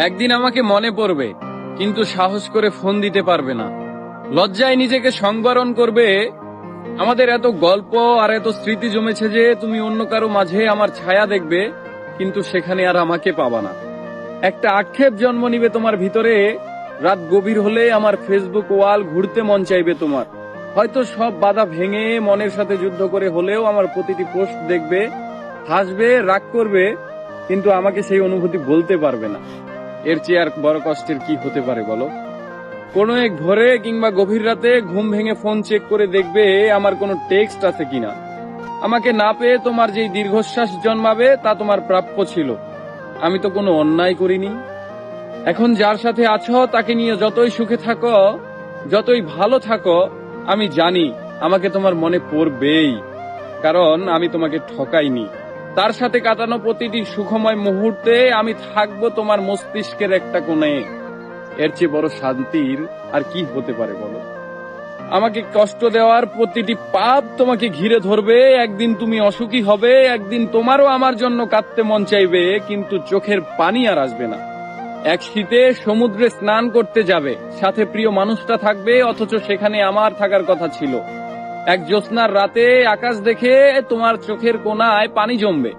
একদিন আমাকে মনে পড়বে, কিন্তু সাহস করে ফোন দিতে পারবে না। লজ্জায় নিজেকে সংবরণ করবে। আমাদের এত গল্প আর এত স্মৃতি জমেছে যে তুমি অন্য কারো মাঝে আমার ছায়া দেখবে, কিন্তু সেখানে আর আমাকে পাবা না। একটা আক্ষেপ জন্ম নিবে তোমার ভিতরে। রাত গভীর হলে আমার ফেসবুক ওয়াল ঘুরতে মন চাইবে তোমার। হয়তো সব বাধা ভেঙে মনের সাথে যুদ্ধ করে হলেও আমার প্রতিটি পোস্ট দেখবে, হাসবে, রাগ করবে, কিন্তু আমাকে সেই অনুভূতি বলতে পারবে না। এর চেয়ে আর বড় কষ্টের কি হতে পারে বলো? কোনো এক ভোরে কিংবা গভীর রাতে ঘুম ভেঙে ফোন চেক করে দেখবে আমার কোনো টেক্সট আছে কিনা। আমাকে না পেয়ে তোমার যেই দীর্ঘশ্বাস জন্মাবে তা তোমার প্রাপ্য ছিল। আমি তো কোনো অন্যায় করিনি। এখন যার সাথে আছো তাকে নিয়ে যতই সুখে থাকো, যতই ভালো থাকো, আমি জানি আমাকে তোমার মনে পড়বেই, কারণ আমি তোমাকে ঠকাইনি। তার সাথে কাটানো প্রতিটি সুখময় মুহূর্তে আমি থাকবো তোমার মস্তিষ্কের একটা কোণে। এর চেয়ে বড় শান্তির আর কি হতে পারে বলো? আমাকে কষ্ট দেওয়ার প্রতিটি পাপ তোমাকে ঘিরে ধরবে। একদিন তুমি অসুখী হবে, একদিন তোমারও আমার জন্য কাঁদতে মন চাইবে, কিন্তু চোখের পানি আর আসবে না। এক শীতে সমুদ্রে স্নান করতে যাবে, সাথে প্রিয় মানুষটা থাকবে, অথচ সেখানে আমার থাকার কথা ছিল। এক জ্যোৎস্নার রাতে আকাশ দেখে তোমার চোখের কোণায় পানি জমবে।